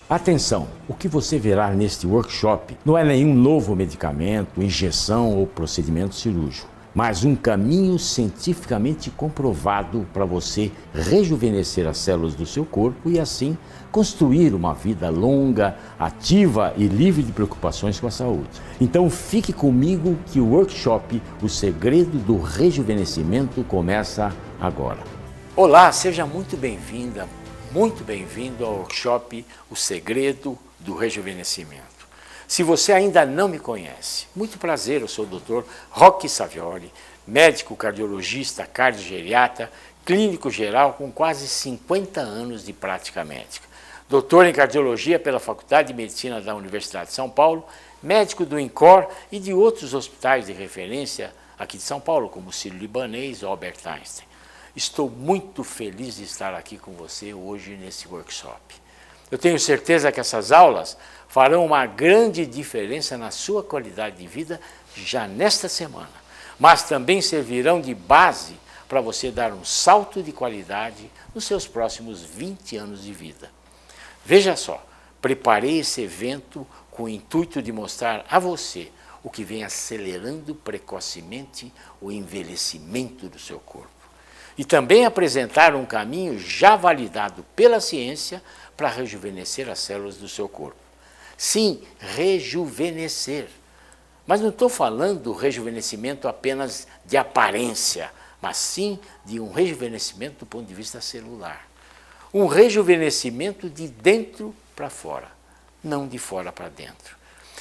Atenção! O que você verá neste workshop não é nenhum novo medicamento, injeção ou procedimento cirúrgico, mas um caminho cientificamente comprovado para você rejuvenescer as células do seu corpo e assim construir uma vida longa, ativa e livre de preocupações com a saúde. Então fique comigo que o workshop O Segredo do Rejuvenescimento começa agora. Olá, seja muito bem-vinda. Muito bem-vindo ao workshop O Segredo do Rejuvenescimento. Se você ainda não me conhece, muito prazer, eu sou o Dr. Roque Savioli, médico cardiologista, cardiogeriatra, clínico geral com quase 50 anos de prática médica. Doutor em cardiologia pela Faculdade de Medicina da Universidade de São Paulo, médico do INCOR e de outros hospitais de referência aqui de São Paulo, como o Sírio-Libanês ou Albert Einstein. Estou muito feliz de estar aqui com você hoje nesse workshop. Eu tenho certeza que essas aulas farão uma grande diferença na sua qualidade de vida já nesta semana, mas também servirão de base para você dar um salto de qualidade nos seus próximos 20 anos de vida. Veja só, preparei esse evento com o intuito de mostrar a você o que vem acelerando precocemente o envelhecimento do seu corpo. E também apresentar um caminho já validado pela ciência para rejuvenescer as células do seu corpo. Sim, rejuvenescer. Mas não estou falando do rejuvenescimento apenas de aparência, mas sim de um rejuvenescimento do ponto de vista celular. Um rejuvenescimento de dentro para fora, não de fora para dentro.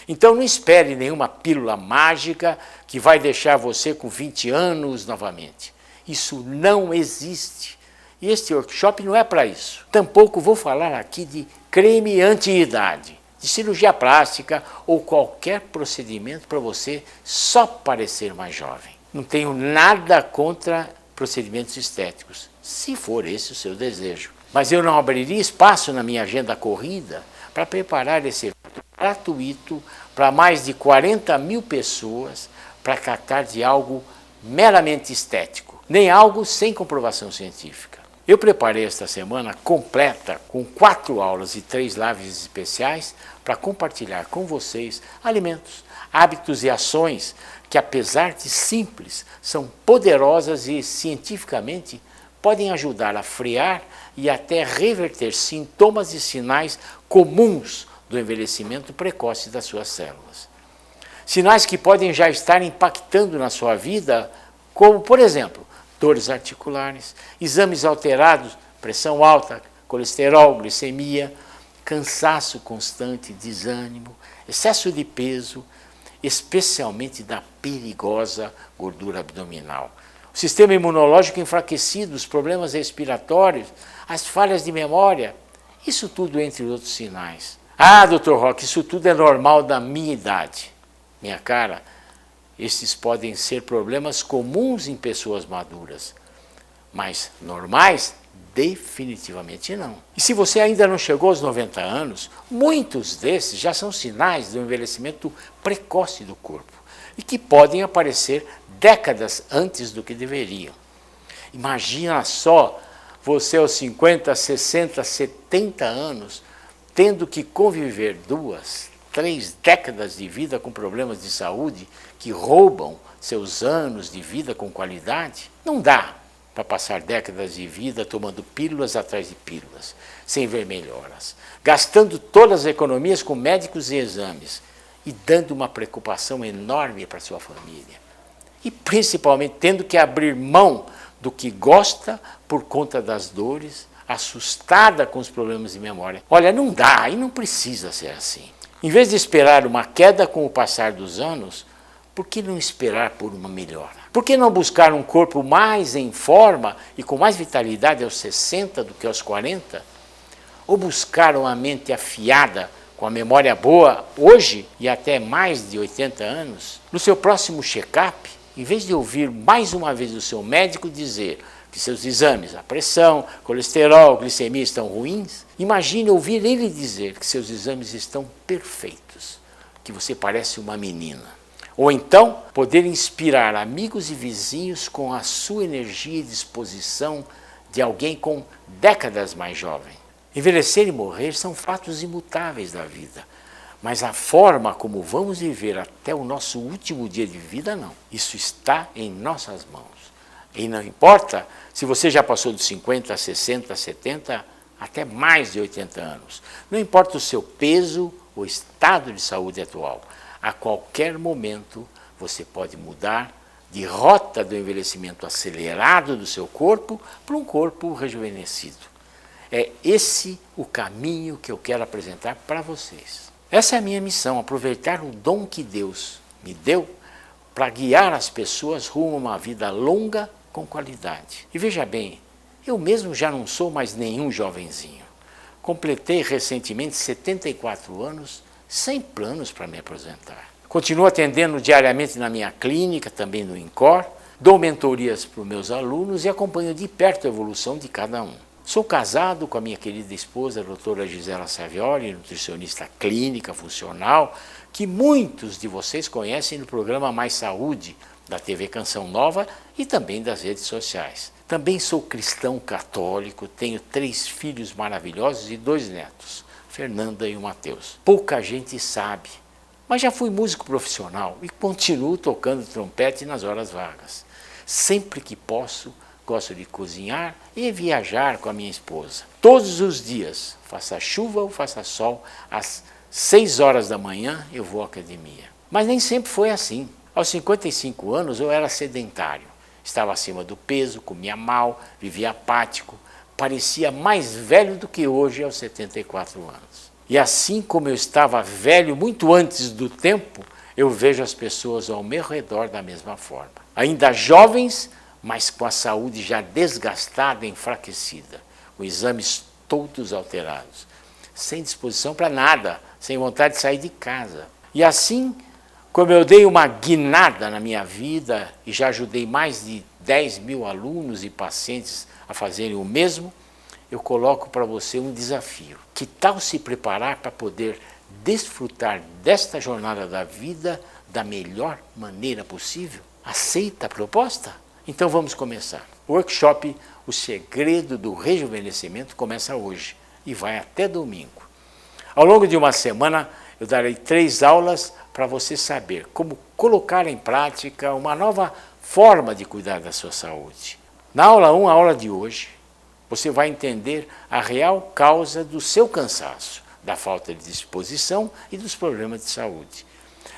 Então não espere nenhuma pílula mágica que vai deixar você com 20 anos novamente. Isso não existe. E este workshop não é para isso. Tampouco vou falar aqui de creme anti-idade, de cirurgia plástica ou qualquer procedimento para você só parecer mais jovem. Não tenho nada contra procedimentos estéticos, se for esse o seu desejo. Mas eu não abriria espaço na minha agenda corrida para preparar esse evento gratuito para mais de 40 mil pessoas para tratar de algo meramente estético, nem algo sem comprovação científica. Eu preparei esta semana completa com 4 aulas e 3 lives especiais para compartilhar com vocês alimentos, hábitos e ações que, apesar de simples, são poderosas e cientificamente podem ajudar a frear e até reverter sintomas e sinais comuns do envelhecimento precoce das suas células. Sinais que podem já estar impactando na sua vida, como, por exemplo, dores articulares, exames alterados, pressão alta, colesterol, glicemia, cansaço constante, desânimo, excesso de peso, especialmente da perigosa gordura abdominal. O sistema imunológico enfraquecido, os problemas respiratórios, as falhas de memória, isso tudo entre outros sinais. Ah, Dr. Roque, isso tudo é normal da minha idade. Minha cara, esses podem ser problemas comuns em pessoas maduras, mas normais, definitivamente não. E se você ainda não chegou aos 90 anos, muitos desses já são sinais do envelhecimento precoce do corpo e que podem aparecer décadas antes do que deveriam. Imagina só você aos 50, 60, 70 anos tendo que conviver 2, 3 décadas de vida com problemas de saúde que roubam seus anos de vida com qualidade. Não dá para passar décadas de vida tomando pílulas atrás de pílulas, sem ver melhoras, gastando todas as economias com médicos e exames e dando uma preocupação enorme para sua família. E principalmente tendo que abrir mão do que gosta por conta das dores, assustada com os problemas de memória. Olha, não dá e não precisa ser assim. Em vez de esperar uma queda com o passar dos anos, por que não esperar por uma melhora? Por que não buscar um corpo mais em forma e com mais vitalidade aos 60 do que aos 40? Ou buscar uma mente afiada, com a memória boa, hoje e até mais de 80 anos? No seu próximo check-up, em vez de ouvir mais uma vez o seu médico dizer que seus exames, a pressão, colesterol, glicemia estão ruins, imagine ouvir ele dizer que seus exames estão perfeitos, que você parece uma menina. Ou então, poder inspirar amigos e vizinhos com a sua energia e disposição de alguém com décadas mais jovem. Envelhecer e morrer são fatos imutáveis da vida, mas a forma como vamos viver até o nosso último dia de vida, não. Isso está em nossas mãos. E não importa se você já passou dos 50, 60, 70, até mais de 80 anos. Não importa o seu peso ou estado de saúde atual. A qualquer momento você pode mudar de rota do envelhecimento acelerado do seu corpo para um corpo rejuvenescido. É esse o caminho que eu quero apresentar para vocês. Essa é a minha missão, aproveitar o dom que Deus me deu para guiar as pessoas rumo a uma vida longa com qualidade. E veja bem, eu mesmo já não sou mais nenhum jovenzinho. Completei recentemente 74 anos, sem planos para me aposentar. Continuo atendendo diariamente na minha clínica, também no INCOR, dou mentorias para os meus alunos e acompanho de perto a evolução de cada um. Sou casado com a minha querida esposa, a doutora Gisela Savioli, nutricionista clínica funcional, que muitos de vocês conhecem no programa Mais Saúde, da TV Canção Nova e também das redes sociais. Também sou cristão católico, tenho 3 filhos maravilhosos e 2 netos, Fernanda e o Mateus. Pouca gente sabe, mas já fui músico profissional e continuo tocando trompete nas horas vagas. Sempre que posso, gosto de cozinhar e viajar com a minha esposa. Todos os dias, faça chuva ou faça sol, às 6 horas da manhã eu vou à academia. Mas nem sempre foi assim. Aos 55 anos eu era sedentário. Estava acima do peso, comia mal, vivia apático, parecia mais velho do que hoje aos 74 anos. E assim como eu estava velho muito antes do tempo, eu vejo as pessoas ao meu redor da mesma forma. Ainda jovens, mas com a saúde já desgastada e enfraquecida, com exames todos alterados, sem disposição para nada, sem vontade de sair de casa. E assim, como eu dei uma guinada na minha vida e já ajudei mais de 10 mil alunos e pacientes a fazerem o mesmo, eu coloco para você um desafio. Que tal se preparar para poder desfrutar desta jornada da vida da melhor maneira possível? Aceita a proposta? Então vamos começar. O workshop O Segredo do Rejuvenescimento começa hoje e vai até domingo. Ao longo de uma semana eu darei 3 aulas para você saber como colocar em prática uma nova forma de cuidar da sua saúde. Na aula 1, a aula de hoje, você vai entender a real causa do seu cansaço, da falta de disposição e dos problemas de saúde.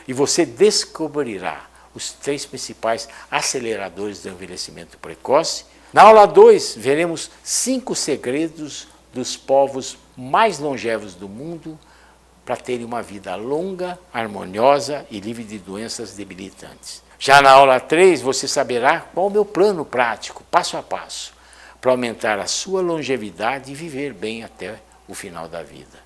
E você descobrirá os 3 principais aceleradores do envelhecimento precoce. Na aula 2, veremos 5 segredos dos povos mais longevos do mundo para terem uma vida longa, harmoniosa e livre de doenças debilitantes. Já na aula 3, você saberá qual é o meu plano prático, passo a passo, para aumentar a sua longevidade e viver bem até o final da vida.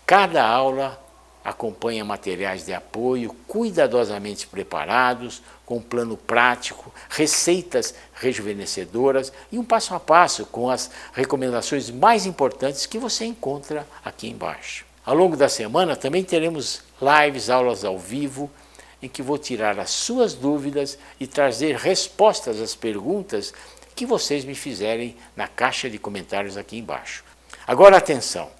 Cada aula acompanha materiais de apoio cuidadosamente preparados, com um plano prático, receitas rejuvenescedoras e um passo a passo com as recomendações mais importantes que você encontra aqui embaixo. Ao longo da semana também teremos lives, aulas ao vivo, em que vou tirar as suas dúvidas e trazer respostas às perguntas que vocês me fizerem na caixa de comentários aqui embaixo. Agora atenção!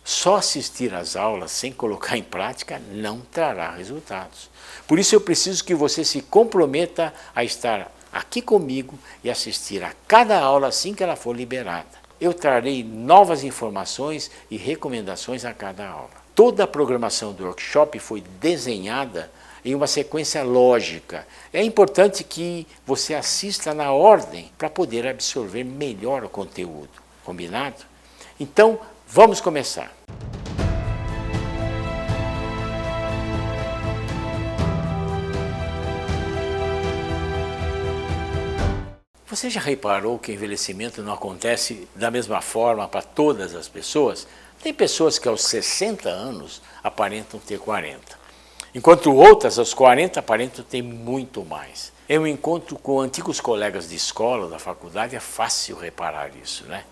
Só assistir às aulas sem colocar em prática não trará resultados. Por isso eu preciso que você se comprometa a estar aqui comigo e assistir a cada aula assim que ela for liberada. Eu trarei novas informações e recomendações a cada aula. Toda a programação do workshop foi desenhada em uma sequência lógica. É importante que você assista na ordem para poder absorver melhor o conteúdo. Combinado? Então, vamos começar. Você já reparou que o envelhecimento não acontece da mesma forma para todas as pessoas? Tem pessoas que aos 60 anos aparentam ter 40, enquanto outras aos 40 aparentam ter muito mais. Eu me encontro com antigos colegas de escola, da faculdade, é fácil reparar isso, né?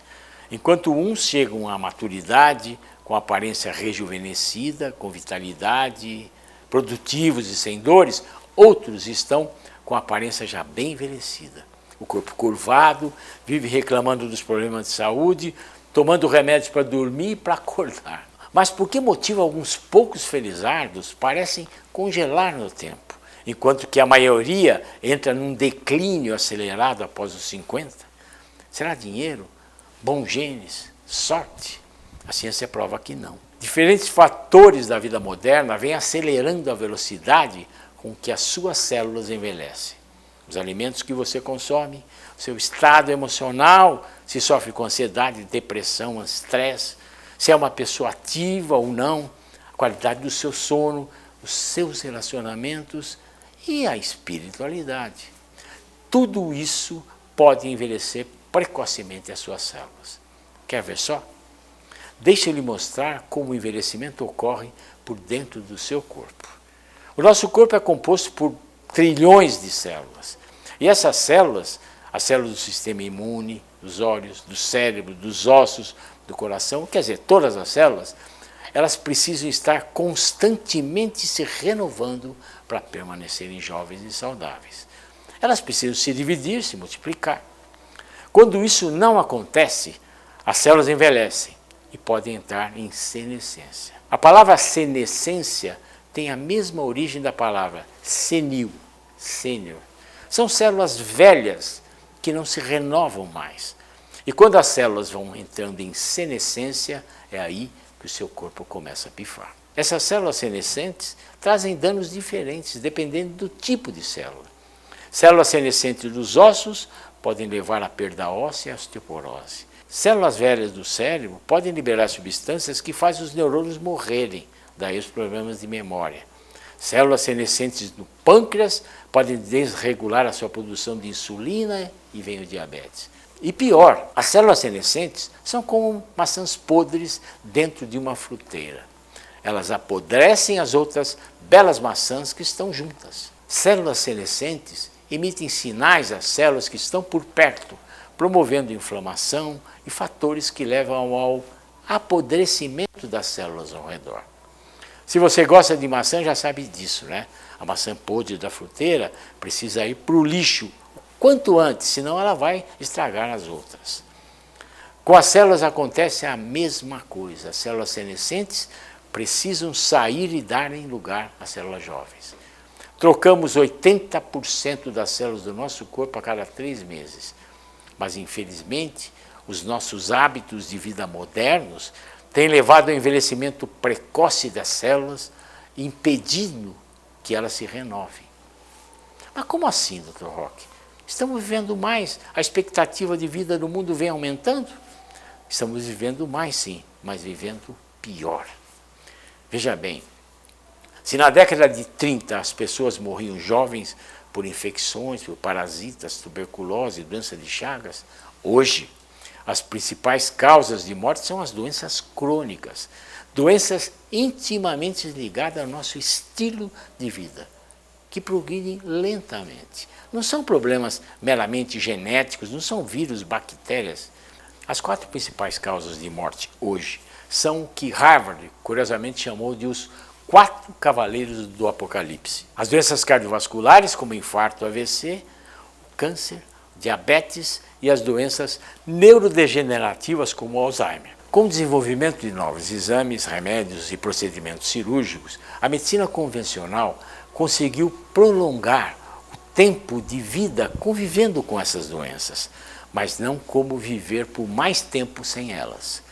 Enquanto uns chegam à maturidade com aparência rejuvenescida, com vitalidade, produtivos e sem dores, outros estão com a aparência já bem envelhecida. O corpo curvado, vive reclamando dos problemas de saúde, tomando remédios para dormir e para acordar. Mas por que motivo alguns poucos felizardos parecem congelar no tempo, enquanto que a maioria entra num declínio acelerado após os 50? Será dinheiro? Bons genes? Sorte? A ciência prova que não. Diferentes fatores da vida moderna vêm acelerando a velocidade com que as suas células envelhecem. Os alimentos que você consome, o seu estado emocional, se sofre com ansiedade, depressão, estresse, se é uma pessoa ativa ou não, a qualidade do seu sono, os seus relacionamentos e a espiritualidade. Tudo isso pode envelhecer precocemente as suas células. Quer ver só? Deixa eu lhe mostrar como o envelhecimento ocorre por dentro do seu corpo. O nosso corpo é composto por trilhões de células. E essas células, as células do sistema imune, dos olhos, do cérebro, dos ossos, do coração, quer dizer, todas as células, elas precisam estar constantemente se renovando para permanecerem jovens e saudáveis. Elas precisam se dividir, se multiplicar. Quando isso não acontece, as células envelhecem e podem entrar em senescência. A palavra senescência tem a mesma origem da palavra senil, sênior. São células velhas que não se renovam mais. E quando as células vão entrando em senescência, é aí que o seu corpo começa a pifar. Essas células senescentes trazem danos diferentes, dependendo do tipo de célula. Células senescentes dos ossos podem levar à perda óssea e à osteoporose. Células velhas do cérebro podem liberar substâncias que fazem os neurônios morrerem, daí os problemas de memória. Células senescentes do pâncreas podem desregular a sua produção de insulina e vem o diabetes. E pior, as células senescentes são como maçãs podres dentro de uma fruteira. Elas apodrecem as outras belas maçãs que estão juntas. Células senescentes emitem sinais às células que estão por perto, promovendo inflamação e fatores que levam ao apodrecimento das células ao redor. Se você gosta de maçã, já sabe disso, né? A maçã podre da fruteira precisa ir para o lixo o quanto antes, senão ela vai estragar as outras. Com as células acontece a mesma coisa. As células senescentes precisam sair e darem lugar às células jovens. Trocamos 80% das células do nosso corpo a cada 3 meses. Mas, infelizmente, os nossos hábitos de vida modernos têm levado ao envelhecimento precoce das células, impedindo que elas se renovem. Mas como assim, Dr. Roque? Estamos vivendo mais, a expectativa de vida do mundo vem aumentando? Estamos vivendo mais, sim, mas vivendo pior. Veja bem, se na década de 30 as pessoas morriam jovens por infecções, por parasitas, tuberculose, doença de Chagas, hoje as principais causas de morte são as doenças crônicas, doenças intimamente ligadas ao nosso estilo de vida, que progridem lentamente. Não são problemas meramente genéticos, não são vírus, bactérias. As 4 principais causas de morte hoje são o que Harvard, curiosamente, chamou de os 4 cavaleiros do apocalipse. As doenças cardiovasculares, como infarto, AVC, câncer, diabetes e as doenças neurodegenerativas, como o Alzheimer. Com o desenvolvimento de novos exames, remédios e procedimentos cirúrgicos, a medicina convencional conseguiu prolongar o tempo de vida convivendo com essas doenças, mas não como viver por mais tempo sem elas.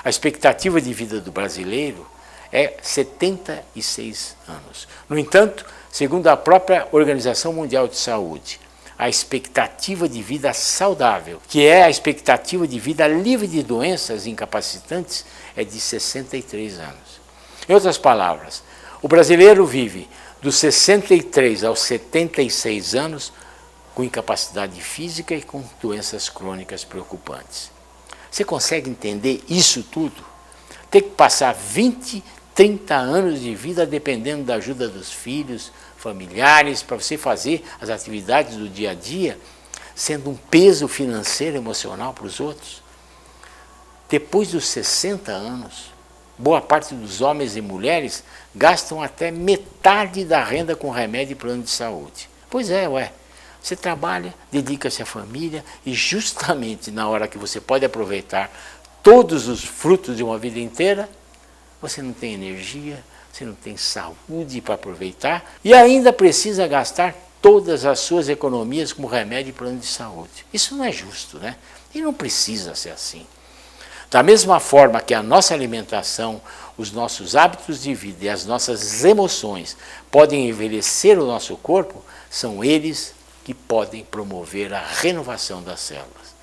A expectativa de vida do brasileiro é 76 anos. No entanto, segundo a própria Organização Mundial de Saúde, a expectativa de vida saudável, que é a expectativa de vida livre de doenças incapacitantes, é de 63 anos. Em outras palavras, o brasileiro vive dos 63 aos 76 anos com incapacidade física e com doenças crônicas preocupantes. Você consegue entender isso tudo? Ter que passar 20, 30 anos de vida dependendo da ajuda dos filhos, familiares, para você fazer as atividades do dia a dia, sendo um peso financeiro e emocional para os outros. Depois dos 60 anos, boa parte dos homens e mulheres gastam até metade da renda com remédio e plano de saúde. Pois é, você trabalha, dedica-se à família e justamente na hora que você pode aproveitar todos os frutos de uma vida inteira, você não tem energia, você não tem saúde para aproveitar e ainda precisa gastar todas as suas economias como remédio e plano de saúde. Isso não é justo, né? E não precisa ser assim. Da mesma forma que a nossa alimentação, os nossos hábitos de vida e as nossas emoções podem envelhecer o nosso corpo, são eles que podem promover a renovação das células.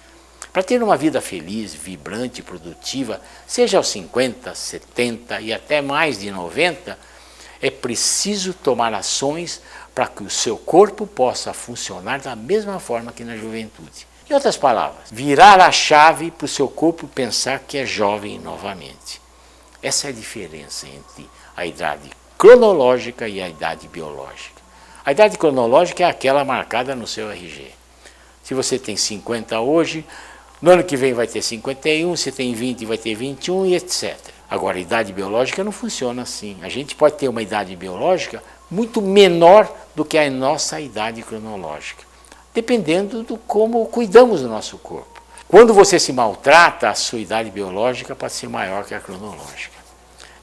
Para ter uma vida feliz, vibrante, produtiva, seja aos 50, 70 e até mais de 90, é preciso tomar ações para que o seu corpo possa funcionar da mesma forma que na juventude. Em outras palavras, virar a chave para o seu corpo pensar que é jovem novamente. Essa é a diferença entre a idade cronológica e a idade biológica. A idade cronológica é aquela marcada no seu RG. Se você tem 50 hoje, no ano que vem vai ter 51, se tem 20 vai ter 21 e etc. Agora, a idade biológica não funciona assim. A gente pode ter uma idade biológica muito menor do que a nossa idade cronológica, dependendo do como cuidamos do nosso corpo. Quando você se maltrata, a sua idade biológica pode ser maior que a cronológica.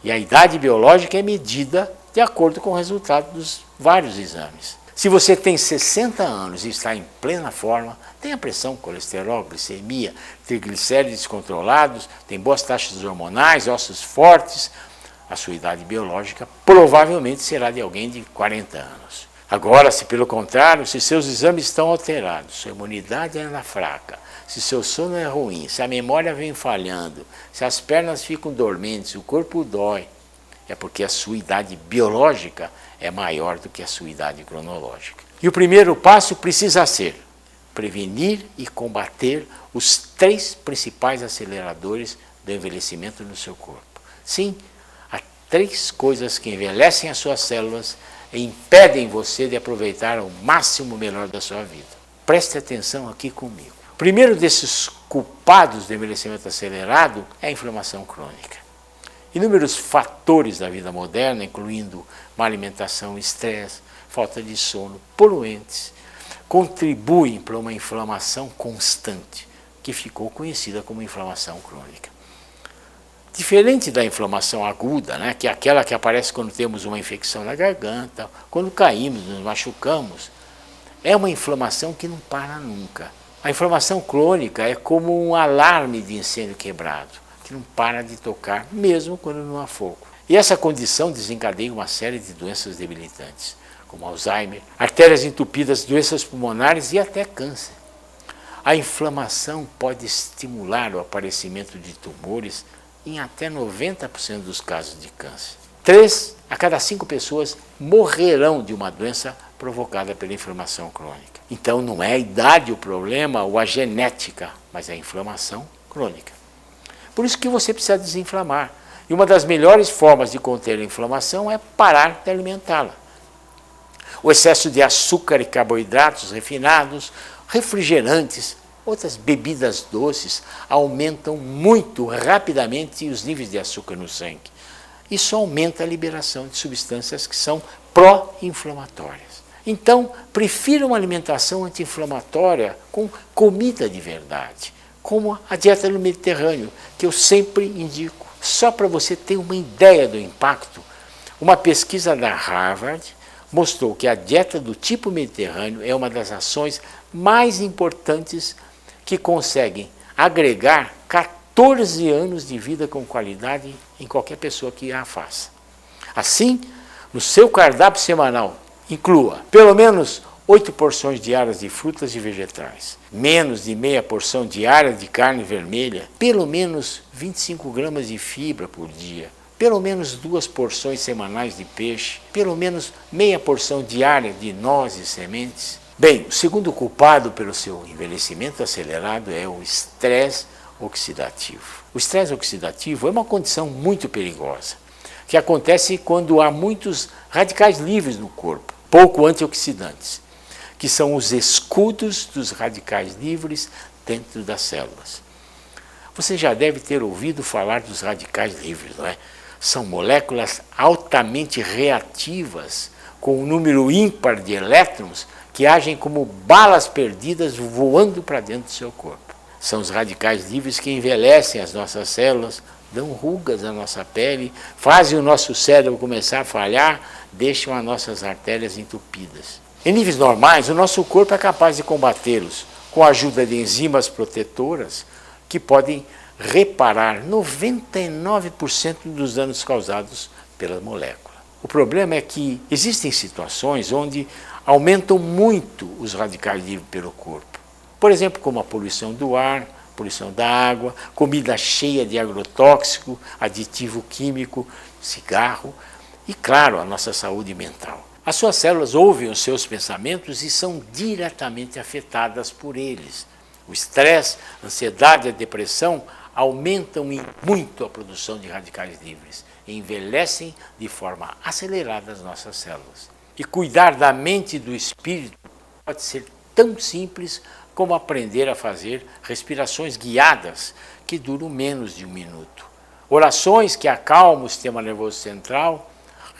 E a idade biológica é medida de acordo com o resultado dos vários exames. Se você tem 60 anos e está em plena forma, tem a pressão, colesterol, glicemia, triglicéridos descontrolados, tem boas taxas hormonais, ossos fortes, a sua idade biológica provavelmente será de alguém de 40 anos. Agora, se pelo contrário, se seus exames estão alterados, sua imunidade anda fraca, se seu sono é ruim, se a memória vem falhando, se as pernas ficam dormentes, o corpo dói, é porque a sua idade biológica é maior do que a sua idade cronológica. E o primeiro passo precisa ser prevenir e combater os 3 principais aceleradores do envelhecimento no seu corpo. Sim, há 3 coisas que envelhecem as suas células e impedem você de aproveitar o máximo melhor da sua vida. Preste atenção aqui comigo. O primeiro desses culpados do envelhecimento acelerado é a inflamação crônica. Inúmeros fatores da vida moderna, incluindo má alimentação, estresse, falta de sono, poluentes, contribuem para uma inflamação constante, que ficou conhecida como inflamação crônica. Diferente da inflamação aguda, né, que é aquela que aparece quando temos uma infecção na garganta, quando caímos, nos machucamos, é uma inflamação que não para nunca. A inflamação crônica é como um alarme de incêndio quebrado, que não para de tocar, mesmo quando não há fogo. E essa condição desencadeia uma série de doenças debilitantes, como Alzheimer, artérias entupidas, doenças pulmonares e até câncer. A inflamação pode estimular o aparecimento de tumores em até 90% dos casos de câncer. 3 a cada 5 pessoas morrerão de uma doença provocada pela inflamação crônica. Então não é a idade o problema ou a genética, mas é a inflamação crônica. Por isso que você precisa desinflamar. E uma das melhores formas de conter a inflamação é parar de alimentá-la. O excesso de açúcar e carboidratos refinados, refrigerantes, outras bebidas doces aumentam muito rapidamente os níveis de açúcar no sangue. Isso aumenta a liberação de substâncias que são pró-inflamatórias. Então, prefira uma alimentação anti-inflamatória com comida de verdade, como a dieta do Mediterrâneo, que eu sempre indico. Só para você ter uma ideia do impacto, uma pesquisa da Harvard mostrou que a dieta do tipo Mediterrâneo é uma das ações mais importantes que conseguem agregar 14 anos de vida com qualidade em qualquer pessoa que a faça. Assim, no seu cardápio semanal, inclua pelo menos 8 porções diárias de frutas e vegetais, menos de meia porção diária de carne vermelha, pelo menos 25 gramas de fibra por dia, pelo menos 2 porções semanais de peixe, pelo menos meia porção diária de nozes e sementes. Bem, o segundo culpado pelo seu envelhecimento acelerado é o estresse oxidativo. O estresse oxidativo é uma condição muito perigosa, que acontece quando há muitos radicais livres no corpo, pouco antioxidantes, que são os escudos dos radicais livres dentro das células. Você já deve ter ouvido falar dos radicais livres, não é? São moléculas altamente reativas, com um número ímpar de elétrons, que agem como balas perdidas voando para dentro do seu corpo. São os radicais livres que envelhecem as nossas células, dão rugas à nossa pele, fazem o nosso cérebro começar a falhar, deixam as nossas artérias entupidas. Em níveis normais, o nosso corpo é capaz de combatê-los com a ajuda de enzimas protetoras que podem reparar 99% dos danos causados pela molécula. O problema é que existem situações onde aumentam muito os radicais livres pelo corpo. Por exemplo, como a poluição do ar, poluição da água, comida cheia de agrotóxico, aditivo químico, cigarro e, claro, a nossa saúde mental. As suas células ouvem os seus pensamentos e são diretamente afetadas por eles. O estresse, a ansiedade e a depressão aumentam muito a produção de radicais livres e envelhecem de forma acelerada as nossas células. E cuidar da mente e do espírito pode ser tão simples como aprender a fazer respirações guiadas que duram menos de 1 minuto, orações que acalmam o sistema nervoso central,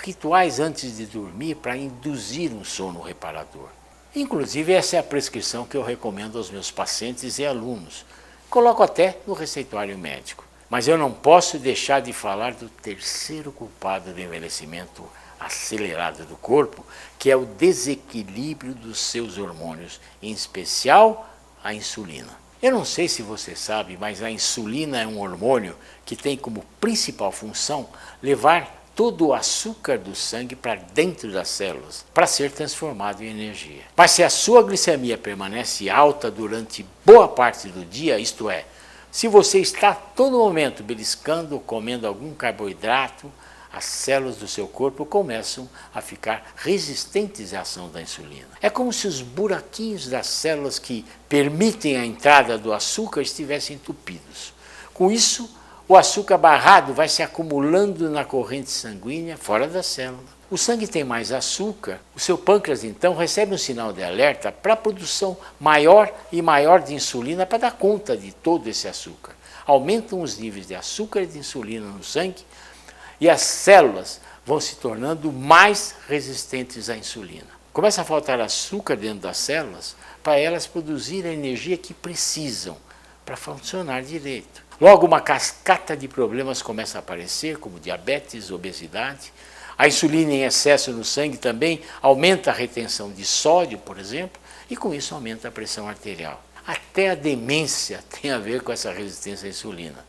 rituais antes de dormir para induzir um sono reparador. Inclusive, essa é a prescrição que eu recomendo aos meus pacientes e alunos. Coloco até no receituário médico. Mas eu não posso deixar de falar do terceiro culpado do envelhecimento acelerado do corpo, que é o desequilíbrio dos seus hormônios, em especial a insulina. Eu não sei se você sabe, mas a insulina é um hormônio que tem como principal função levar todo o açúcar do sangue para dentro das células, para ser transformado em energia. Mas se a sua glicemia permanece alta durante boa parte do dia, isto é, se você está a todo momento beliscando ou comendo algum carboidrato, as células do seu corpo começam a ficar resistentes à ação da insulina. É como se os buraquinhos das células que permitem a entrada do açúcar estivessem entupidos. Com isso, o açúcar barrado vai se acumulando na corrente sanguínea fora da célula. O sangue tem mais açúcar, o seu pâncreas então recebe um sinal de alerta para a produção maior e maior de insulina para dar conta de todo esse açúcar. Aumentam os níveis de açúcar e de insulina no sangue e as células vão se tornando mais resistentes à insulina. Começa a faltar açúcar dentro das células para elas produzirem a energia que precisam para funcionar direito. Logo, uma cascata de problemas começa a aparecer, como diabetes, obesidade. A insulina em excesso no sangue também aumenta a retenção de sódio, por exemplo, e com isso aumenta a pressão arterial. Até a demência tem a ver com essa resistência à insulina.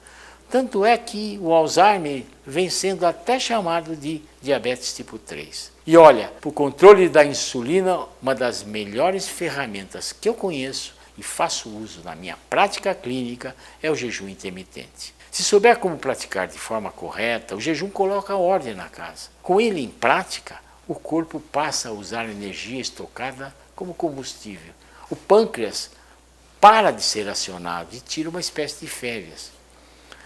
Tanto é que o Alzheimer vem sendo até chamado de diabetes tipo 3. E olha, para o controle da insulina, uma das melhores ferramentas que eu conheço e faço uso na minha prática clínica é o jejum intermitente. Se souber como praticar de forma correta, o jejum coloca ordem na casa. Com ele em prática, o corpo passa a usar a energia estocada como combustível. O pâncreas para de ser acionado e tira uma espécie de férias.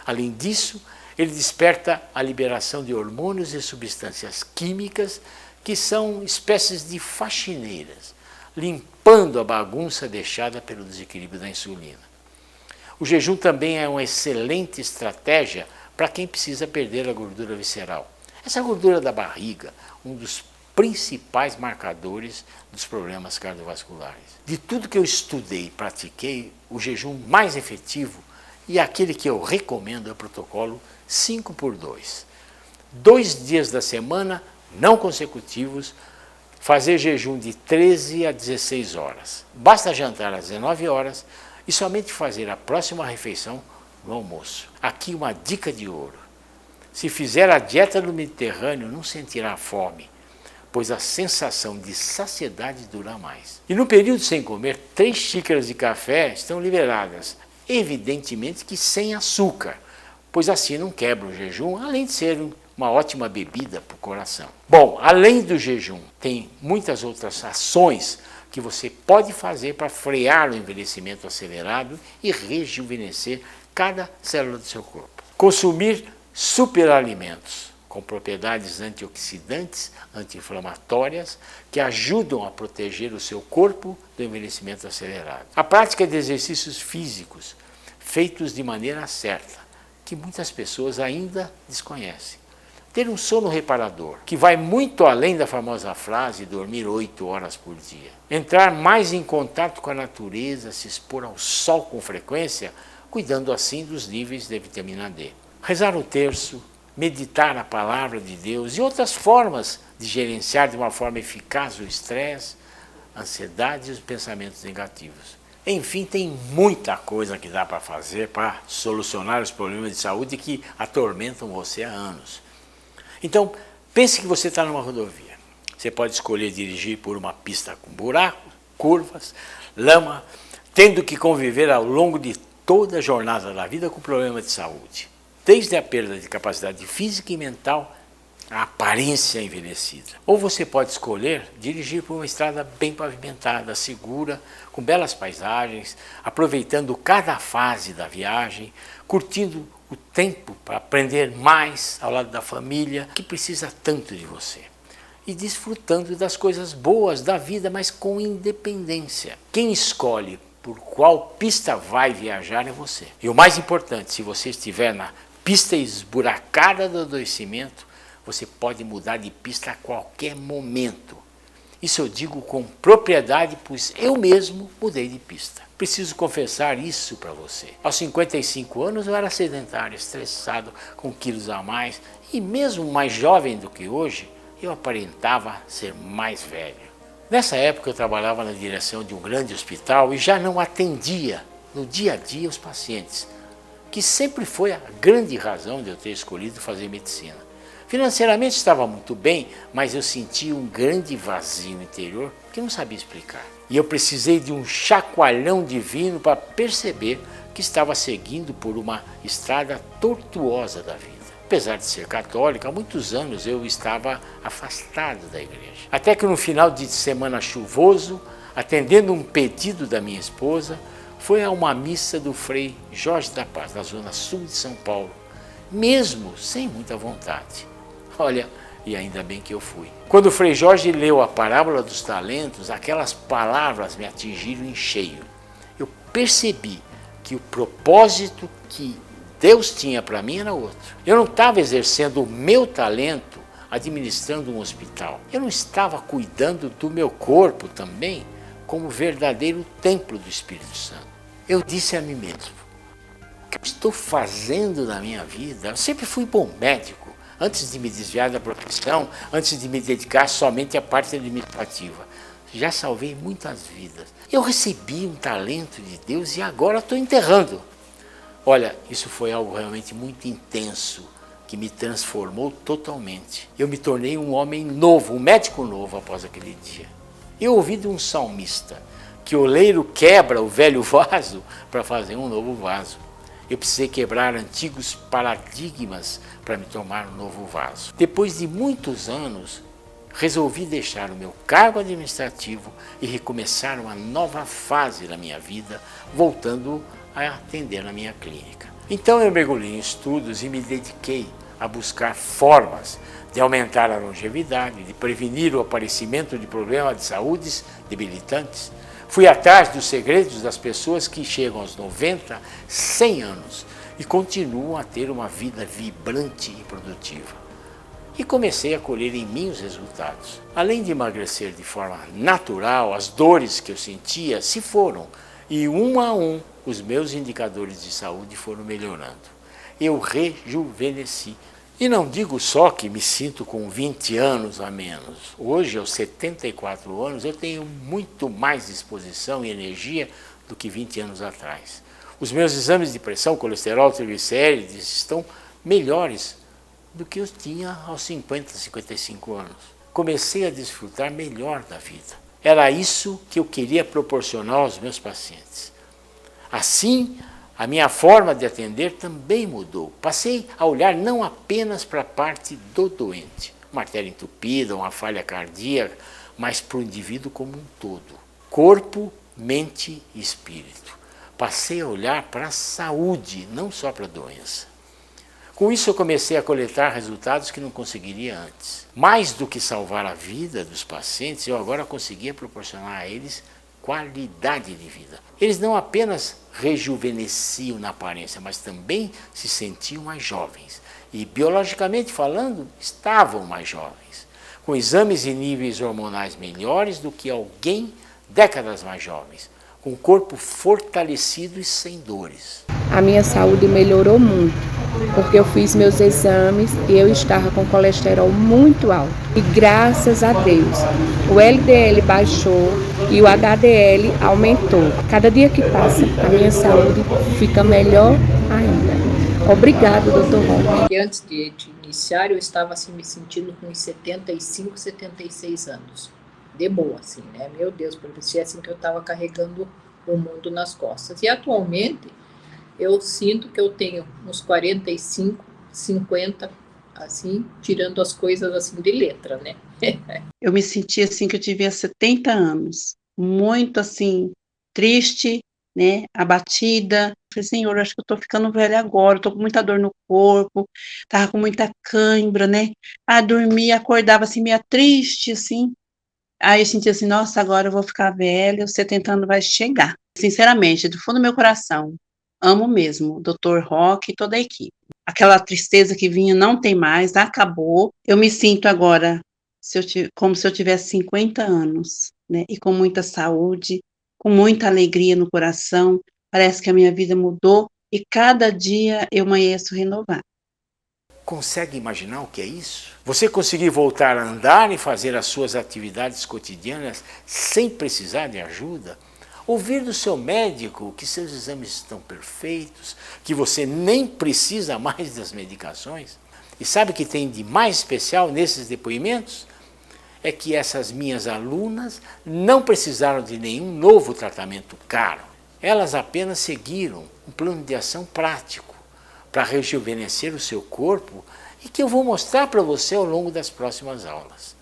Além disso, ele desperta a liberação de hormônios e substâncias químicas que são espécies de faxineiras, limpando a bagunça deixada pelo desequilíbrio da insulina. O jejum também é uma excelente estratégia para quem precisa perder a gordura visceral. Essa gordura da barriga, um dos principais marcadores dos problemas cardiovasculares. De tudo que eu estudei e pratiquei, o jejum mais efetivo e aquele que eu recomendo é o protocolo 5x2. 2 dias da semana, não consecutivos, fazer jejum de 13 a 16 horas. Basta jantar às 19 horas e somente fazer a próxima refeição no almoço. Aqui uma dica de ouro. Se fizer a dieta do Mediterrâneo, não sentirá fome, pois a sensação de saciedade dura mais. E no período sem comer, 3 xícaras de café estão liberadas, evidentemente que sem açúcar, pois assim não quebra o jejum, além de ser uma ótima bebida para o coração. Bom, além do jejum, tem muitas outras ações que você pode fazer para frear o envelhecimento acelerado e rejuvenescer cada célula do seu corpo. Consumir superalimentos com propriedades antioxidantes, anti-inflamatórias, que ajudam a proteger o seu corpo do envelhecimento acelerado. A prática de exercícios físicos feitos de maneira certa, que muitas pessoas ainda desconhecem. ter um sono reparador, que vai muito além da famosa frase dormir 8 horas por dia. Entrar mais em contato com a natureza, se expor ao sol com frequência, cuidando assim dos níveis de vitamina D. Rezar o terço, meditar a palavra de Deus e outras formas de gerenciar de uma forma eficaz o estresse, a ansiedade e os pensamentos negativos. Enfim, tem muita coisa que dá para fazer para solucionar os problemas de saúde que atormentam você há anos. Então, pense que você está numa rodovia. Você pode escolher dirigir por uma pista com buracos, curvas, lama, tendo que conviver ao longo de toda a jornada da vida com problemas de saúde. Desde a perda de capacidade física e mental, a aparência envelhecida. Ou você pode escolher dirigir por uma estrada bem pavimentada, segura, com belas paisagens, aproveitando cada fase da viagem, curtindo o tempo para aprender mais ao lado da família, que precisa tanto de você. E desfrutando das coisas boas da vida, mas com independência. Quem escolhe por qual pista vai viajar é você. E o mais importante, se você estiver na pista esburacada do adoecimento, você pode mudar de pista a qualquer momento. Isso eu digo com propriedade, pois eu mesmo mudei de pista. Preciso confessar isso para você. Aos 55 anos eu era sedentário, estressado, com quilos a mais, e mesmo mais jovem do que hoje, eu aparentava ser mais velho. Nessa época eu trabalhava na direção de um grande hospital e já não atendia no dia a dia os pacientes, que sempre foi a grande razão de eu ter escolhido fazer medicina. Financeiramente estava muito bem, mas eu sentia um grande vazio interior que não sabia explicar. E eu precisei de um chacoalhão divino para perceber que estava seguindo por uma estrada tortuosa da vida. Apesar de ser católico, há muitos anos eu estava afastado da igreja. Até que no final de semana chuvoso, atendendo um pedido da minha esposa, foi a uma missa do Frei Jorge da Paz, na zona sul de São Paulo, mesmo sem muita vontade. Olha, e ainda bem que eu fui. Quando o Frei Jorge leu a parábola dos talentos, aquelas palavras me atingiram em cheio. Eu percebi que o propósito que Deus tinha para mim era outro. Eu não estava exercendo o meu talento administrando um hospital. Eu não estava cuidando do meu corpo também como verdadeiro templo do Espírito Santo. Eu disse a mim mesmo, o que eu estou fazendo na minha vida? Eu sempre fui bom médico. Antes de me desviar da profissão, antes de me dedicar somente à parte administrativa. Já salvei muitas vidas. Eu recebi um talento de Deus e agora estou enterrando. Olha, isso foi algo realmente muito intenso, que me transformou totalmente. Eu me tornei um homem novo, um médico novo após aquele dia. Eu ouvi de um salmista que o oleiro quebra o velho vaso para fazer um novo vaso. Eu precisei quebrar antigos paradigmas para me tomar um novo vaso. Depois de muitos anos, resolvi deixar o meu cargo administrativo e recomeçar uma nova fase da minha vida, voltando a atender na minha clínica. Então eu mergulhei em estudos e me dediquei a buscar formas de aumentar a longevidade, de prevenir o aparecimento de problemas de saúde debilitantes. Fui atrás dos segredos das pessoas que chegam aos 90, 100 anos e continuam a ter uma vida vibrante e produtiva. E comecei a colher em mim os resultados. Além de emagrecer de forma natural, as dores que eu sentia se foram e um a um os meus indicadores de saúde foram melhorando. Eu rejuvenesci. E não digo só que me sinto com 20 anos a menos. Hoje, aos 74 anos, eu tenho muito mais disposição e energia do que 20 anos atrás. Os meus exames de pressão, colesterol, triglicérides estão melhores do que eu tinha aos 50, 55 anos. Comecei a desfrutar melhor da vida. Era isso que eu queria proporcionar aos meus pacientes. Assim, a minha forma de atender também mudou. Passei a olhar não apenas para a parte do doente, uma artéria entupida, uma falha cardíaca, mas para o indivíduo como um todo. Corpo, mente e espírito. Passei a olhar para a saúde, não só para a doença. Com isso eu comecei a coletar resultados que não conseguiria antes. Mais do que salvar a vida dos pacientes, eu agora conseguia proporcionar a eles qualidade de vida. Eles não apenas rejuvenesciam na aparência, mas também se sentiam mais jovens. E, biologicamente falando, estavam mais jovens, com exames e níveis hormonais melhores do que alguém décadas mais jovens, com o corpo fortalecido e sem dores. A minha saúde melhorou muito, porque eu fiz meus exames e eu estava com colesterol muito alto. E graças a Deus, o LDL baixou e o HDL aumentou. Cada dia que passa, a minha saúde fica melhor ainda. Obrigado, Dr. Roque. E antes de iniciar, eu estava assim, me sentindo com uns 75, 76 anos. De boa, assim, né? Meu Deus, parecia assim que eu estava carregando o mundo nas costas. E atualmente, eu sinto que eu tenho uns 45, 50, assim, tirando as coisas assim de letra, né? Eu me senti assim que eu tivia 70 anos, muito assim, triste, né, abatida. Falei, Senhor, acho que eu tô ficando velha agora, tô com muita dor no corpo, tava com muita cãibra, né? Dormia, acordava assim, meio triste, assim. Aí eu senti assim, nossa, agora eu vou ficar velha, os 70 anos vai chegar. Sinceramente, do fundo do meu coração, amo mesmo o Dr. Roque e toda a equipe. Aquela tristeza que vinha não tem mais, acabou. Eu me sinto agora como se eu tivesse 50 anos, né? E com muita saúde, com muita alegria no coração. Parece que a minha vida mudou e cada dia eu amanheço renovada. Consegue imaginar o que é isso? Você conseguir voltar a andar e fazer as suas atividades cotidianas sem precisar de ajuda? Ouvir do seu médico que seus exames estão perfeitos, que você nem precisa mais das medicações? E sabe o que tem de mais especial nesses depoimentos? É que essas minhas alunas não precisaram de nenhum novo tratamento caro. Elas apenas seguiram um plano de ação prático para rejuvenescer o seu corpo e que eu vou mostrar para você ao longo das próximas aulas.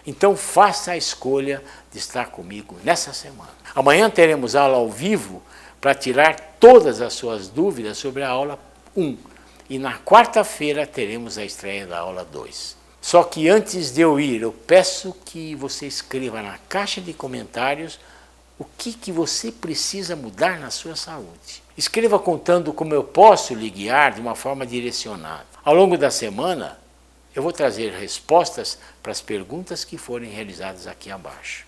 Então faça a escolha de estar comigo nessa semana. Amanhã teremos aula ao vivo para tirar todas as suas dúvidas sobre a aula 1 e na quarta-feira teremos a estreia da aula 2. Só que antes de eu ir, eu peço que você escreva na caixa de comentários o que você precisa mudar na sua saúde. Escreva contando como eu posso lhe guiar de uma forma direcionada. Ao longo da semana, eu vou trazer respostas para as perguntas que forem realizadas aqui abaixo.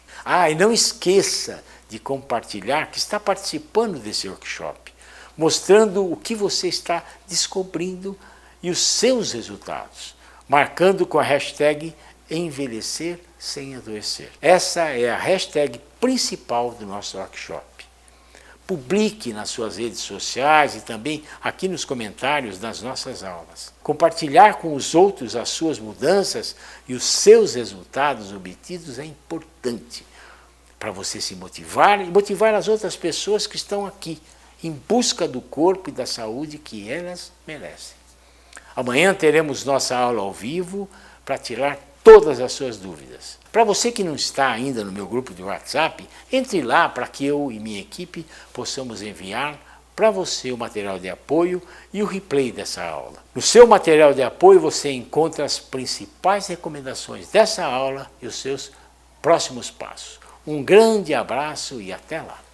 E não esqueça de compartilhar que está participando desse workshop, mostrando o que você está descobrindo e os seus resultados, marcando com a hashtag envelhecer sem adoecer. Essa é a hashtag principal do nosso workshop. Publique nas suas redes sociais e também aqui nos comentários das nossas aulas. Compartilhar com os outros as suas mudanças e os seus resultados obtidos é importante para você se motivar e motivar as outras pessoas que estão aqui em busca do corpo e da saúde que elas merecem. Amanhã teremos nossa aula ao vivo para tirar todas as suas dúvidas. Para você que não está ainda no meu grupo de WhatsApp, entre lá para que eu e minha equipe possamos enviar para você o material de apoio e o replay dessa aula. No seu material de apoio você encontra as principais recomendações dessa aula e os seus próximos passos. Um grande abraço e até lá!